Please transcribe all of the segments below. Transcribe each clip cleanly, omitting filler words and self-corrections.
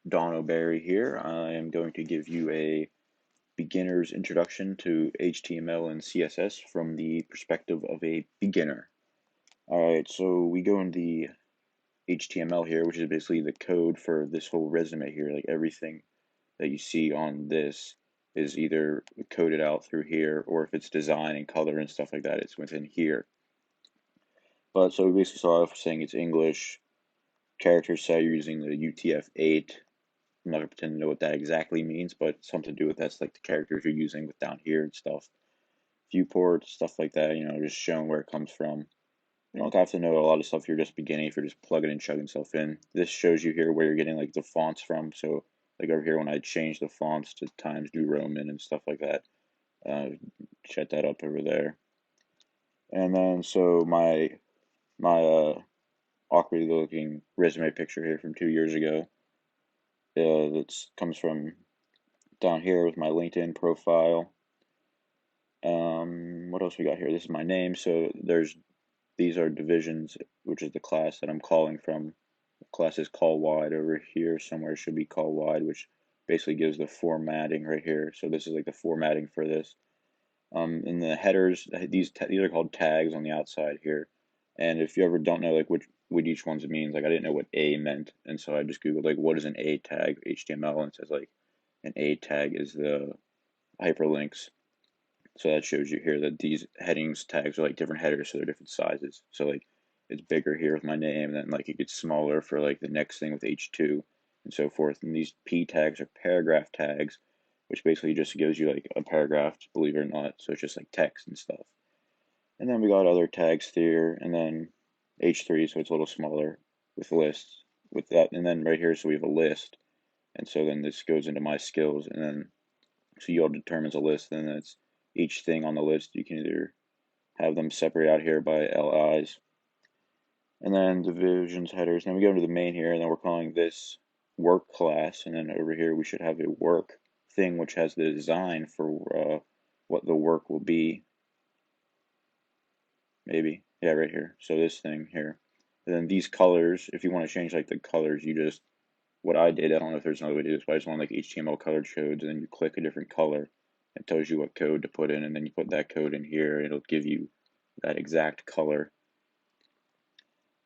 Don O'Barry here. I am going to give you a beginner's introduction to HTML and CSS from the perspective of a beginner. Alright, so we go in the HTML here, which is basically the code for this whole resume here. Like everything that you see on this is either coded out through here, or if it's design and color and stuff like that, it's within here. But so we basically start off saying it's English. Character set, you're using the UTF-8. I'm not gonna pretend to know what that exactly means, but something to do with that's like the characters you're using with down here and stuff. Viewport, stuff like that, just showing where it comes from. You don't have to know a lot of stuff if you're just beginning, if you're just plugging and chugging stuff in. This shows you here where you're getting like the fonts from. So like over here when I change the fonts to Times New Roman and stuff like that, set that up over there. And then so my awkwardly looking resume picture here from 2 years ago. That comes from down here with my LinkedIn profile. What else we got here? This is my name. So these are divisions, which is the class that I'm calling from. The class is call wide over here somewhere. It should be call wide, which basically gives the formatting right here. So this is like the formatting for this. In the headers, these are called tags on the outside here. And if you ever don't know like what each one's means, like I didn't know what A meant, and so I just googled like what is an A tag HTML, and it says like an A tag is the hyperlinks. So that shows you here that these headings tags are like different headers, so they're different sizes. So like it's bigger here with my name, and then like it gets smaller for like the next thing with H2 and so forth. And these P tags are paragraph tags, which basically just gives you like a paragraph, believe it or not. So it's just like text and stuff. And then we got other tags here, and then H3, so it's a little smaller with lists with that. And then right here, so we have a list. And so then this goes into my skills, and then so yield determines a list, and then it's each thing on the list. You can either have them separate out here by LIs, and then divisions, headers. Then we go into the main here, and then we're calling this work class, and then over here we should have a work thing, which has the design for what the work will be. Maybe. Yeah, right here. So this thing here. And then these colors, if you want to change like the colors, you just, what I did, I don't know if there's another way to do this, but I just want like HTML colored codes, and then you click a different color. It tells you what code to put in, and then you put that code in here, and it'll give you that exact color.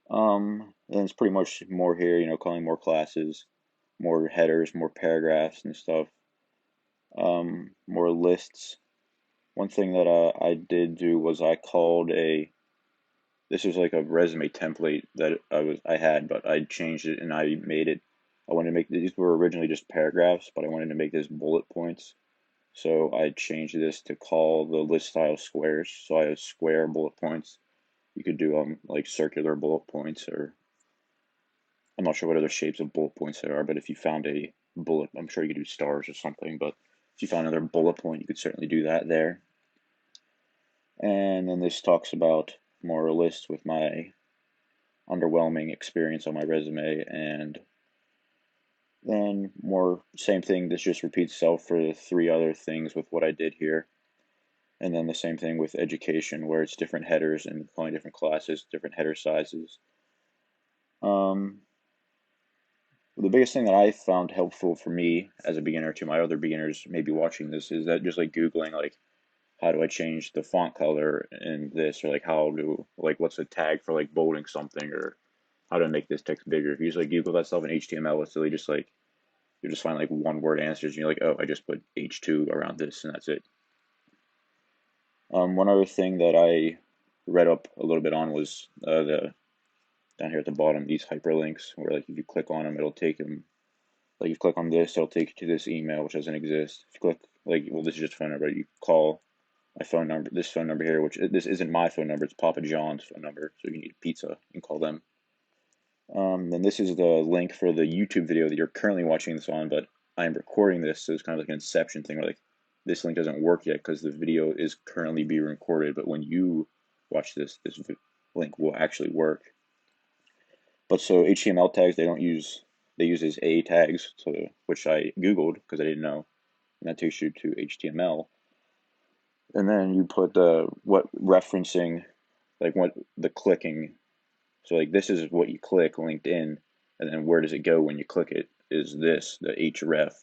Then it's pretty much more here, calling more classes, more headers, more paragraphs and stuff, more lists. One thing that I did do was I called this was like a resume template that I had, but I changed it and I made it. I wanted to make these were originally just paragraphs, but I wanted to make this bullet points. So I changed this to call the list style squares. So I have square bullet points. You could do like circular bullet points, or I'm not sure what other shapes of bullet points there are, but if you found a bullet, I'm sure you could do stars or something, but if you found another bullet point, you could certainly do that there. And then this talks about more a list with my underwhelming experience on my resume, and then more same thing. This just repeats itself for the three other things with what I did here. And then the same thing with education, where it's different headers and calling different classes, different header sizes. The biggest thing that I found helpful for me as a beginner to my other beginners maybe watching this is that just like Googling like how do I change the font color in this, or like what's a tag for like bolding something, or how to make this text bigger. If you just like Google that stuff in HTML, it's really just like you just find like one word answers, and you're like, oh, I just put H2 around this, and that's it. One other thing that I read up a little bit on was the down here at the bottom, these hyperlinks, where like if you click on them, it'll take them. Like you click on this, it'll take you to this email, which doesn't exist. If you click this is just a phone number. You call my phone number, this phone number here, which this isn't my phone number, it's Papa John's phone number. So if you need pizza, you can call them. Then this is the link for the YouTube video that you're currently watching this on, but I am recording this, so it's kind of like an inception thing where like this link doesn't work yet because the video is currently being recorded, but when you watch this link will actually work. But so HTML tags, they use as A tags, which I Googled because I didn't know, and that takes you to HTML. And then you put what referencing, like what the clicking. So like this is what you click LinkedIn, and then where does it go when you click it is this, the href.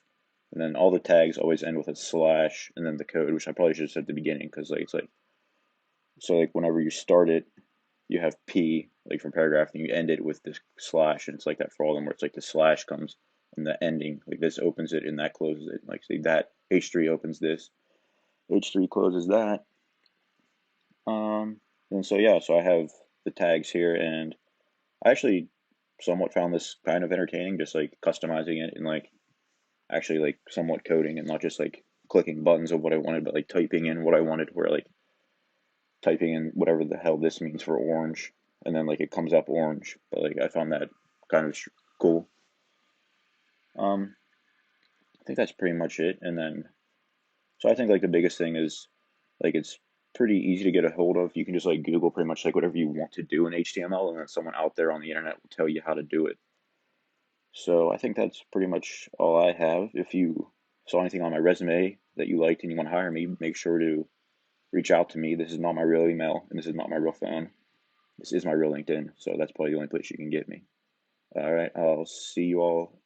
And then all the tags always end with a slash and then the code, which I probably should have said at the beginning, because like it's like, so like whenever you start it, you have P like from paragraph, and you end it with this slash, and it's like that for all of them, where it's like the slash comes in the ending, like this opens it and that closes it. Like say that H3 opens this, H3 closes that. And so yeah, so I have the tags here, and I actually somewhat found this kind of entertaining, just like customizing it and like actually like somewhat coding and not just like clicking buttons of what I wanted, but like typing in what I wanted, where like typing in whatever the hell this means for orange, and then like it comes up orange. But like I found that kind of cool. I think that's pretty much it. And then so I think like the biggest thing is like it's pretty easy to get a hold of. You can just like Google pretty much like whatever you want to do in HTML, and then someone out there on the internet will tell you how to do it. So I think that's pretty much all I have. If you saw anything on my resume that you liked and you want to hire me, make sure to reach out to me. This is not my real email, and this is not my real phone. This is my real LinkedIn, so that's probably the only place you can get me. All right, I'll see you all